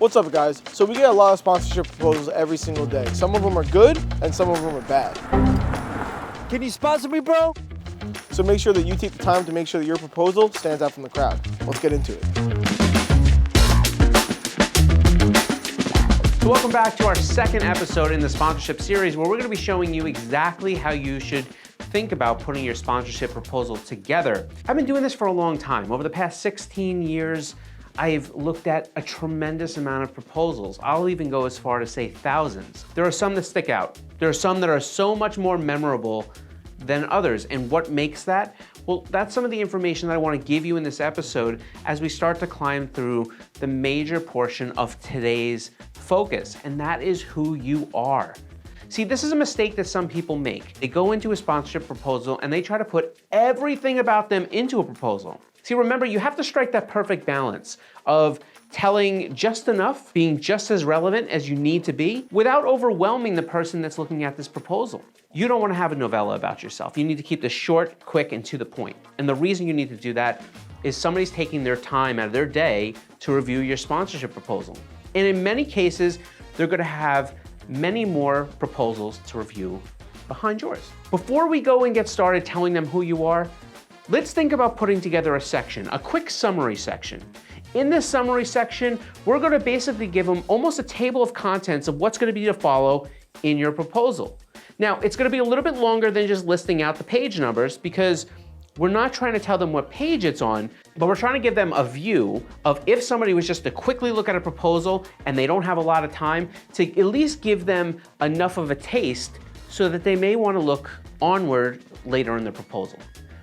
What's up, guys? So we get a lot of sponsorship proposals every single day. Some of them are good and some of them are bad. Can you sponsor me, bro? So make sure that you take the time to make sure that your proposal stands out from the crowd. Let's get into it. So welcome back to our second episode in the sponsorship series, where we're going to be showing you exactly how you should think about putting your sponsorship proposal together. I've been doing this for a long time. Over the past 16 years, I've looked at a tremendous amount of proposals. I'll even go as far to say thousands. There are some that stick out. There are some that are so much more memorable than others. And what makes that? Well, that's some of the information that I want to give you in this episode as we start to climb through the major portion of today's focus, and that is who you are. See, this is a mistake that some people make. They go into a sponsorship proposal and they try to put everything about them into a proposal. See, remember, you have to strike that perfect balance of telling just enough, being just as relevant as you need to be, without overwhelming the person that's looking at this proposal. You don't want to have a novella about yourself. You need to keep this short, quick, and to the point. And the reason you need to do that is somebody's taking their time out of their day to review your sponsorship proposal. And in many cases, they're going to have many more proposals to review behind yours. Before we go and get started telling them who you are, let's think about putting together a section, a quick summary section. In this summary section, we're going to basically give them almost a table of contents of what's going to be to follow in your proposal. Now, it's going to be a little bit longer than just listing out the page numbers, because we're not trying to tell them what page it's on, but we're trying to give them a view of if somebody was just to quickly look at a proposal and they don't have a lot of time, to at least give them enough of a taste so that they may want to look onward later in the proposal.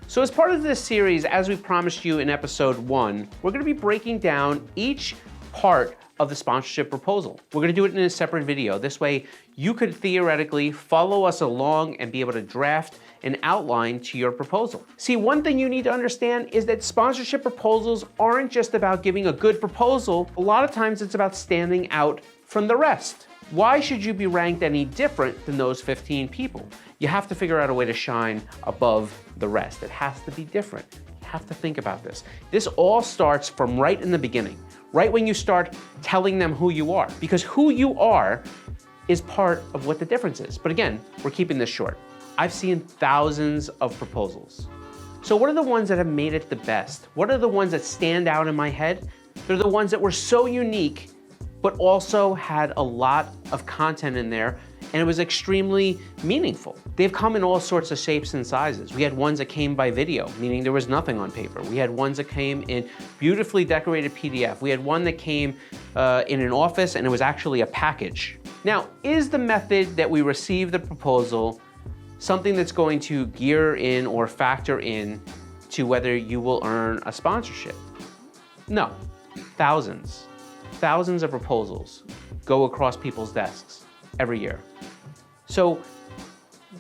So as part of this series, as we promised you in episode 1, we're going to be breaking down each part of the sponsorship proposal. We're going to do it in a separate video. This way, you could theoretically follow us along and be able to draft an outline to your proposal. See, one thing you need to understand is that sponsorship proposals aren't just about giving a good proposal. A lot of times it's about standing out from the rest. Why should you be ranked any different than those 15 people? You have to figure out a way to shine above the rest. It has to be different. You have to think about this. This all starts from right in the beginning, right when you start telling them who you are, because who you are is part of what the difference is. But again, we're keeping this short. I've seen thousands of proposals. So what are the ones that have made it the best? What are the ones that stand out in my head? They're the ones that were so unique, but also had a lot of content in there, and it was extremely meaningful. They've come in all sorts of shapes and sizes. We had ones that came by video, meaning there was nothing on paper. We had ones that came in beautifully decorated PDF. We had one that came in an office and it was actually a package. Now, is the method that we receive the proposal something that's going to gear in or factor in to whether you will earn a sponsorship? No. Thousands of proposals go across people's desks every year. So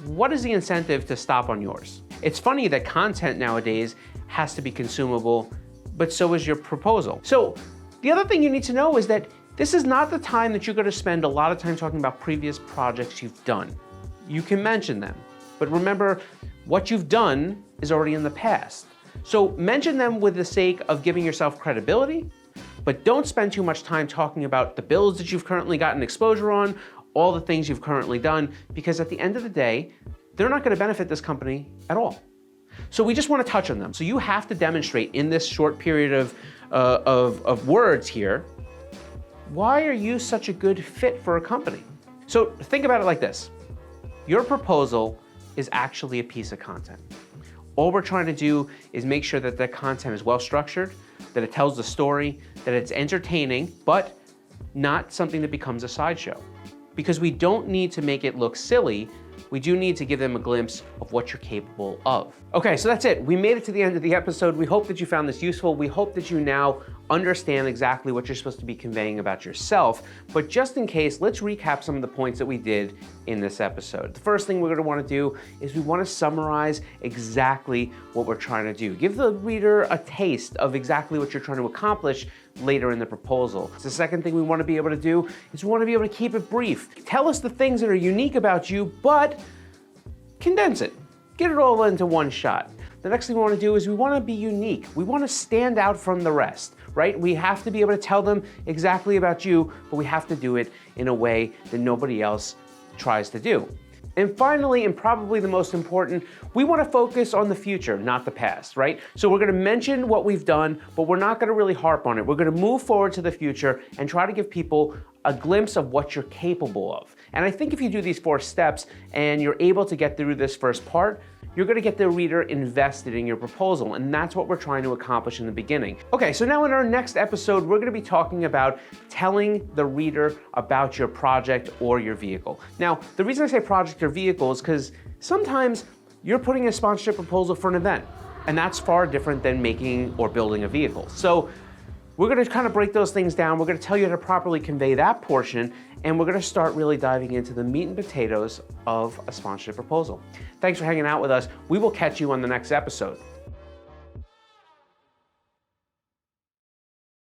what is the incentive to stop on yours? It's funny that content nowadays has to be consumable, but so is your proposal. So the other thing you need to know is that this is not the time that you're going to spend a lot of time talking about previous projects you've done. You can mention them, but remember, what you've done is already in the past. So mention them with the sake of giving yourself credibility, but don't spend too much time talking about the bills that you've currently gotten exposure on, all the things you've currently done, because at the end of the day, they're not going to benefit this company at all. So we just want to touch on them. So you have to demonstrate in this short period of words here, why are you such a good fit for a company? So think about it like this. Your proposal is actually a piece of content. All we're trying to do is make sure that the content is well structured, that it tells the story, that it's entertaining, but not something that becomes a sideshow. Because we don't need to make it look silly, we do need to give them a glimpse of what you're capable of. Okay, so that's it. We made it to the end of the episode. We hope that you found this useful. We hope that you now understand exactly what you're supposed to be conveying about yourself. But just in case, let's recap some of the points that we did in this episode. The first thing we're going to want to do is we want to summarize exactly what we're trying to do. Give the reader a taste of exactly what you're trying to accomplish later in the proposal. The second thing we want to be able to do is we want to be able to keep it brief. Tell us the things that are unique about you, but condense it. Get it all into one shot. The next thing we want to do is we want to be unique. We want to stand out from the rest. right? We have to be able to tell them exactly about you, but we have to do it in a way that nobody else tries to do. And finally, and probably the most important, we want to focus on the future, not the past, right? So we're going to mention what we've done, but we're not going to really harp on it. We're going to move forward to the future and try to give people a glimpse of what you're capable of. And I think if you do these 4 steps and you're able to get through this first part, you're going to get the reader invested in your proposal, and that's what we're trying to accomplish in the beginning. Okay, so now in our next episode, we're going to be talking about telling the reader about your project or your vehicle. Now, the reason I say project or vehicle is because sometimes you're putting a sponsorship proposal for an event, and that's far different than making or building a vehicle. So we're going to kind of break those things down. We're going to tell you how to properly convey that portion, and we're going to start really diving into the meat and potatoes of a sponsorship proposal. Thanks for hanging out with us. We will catch you on the next episode.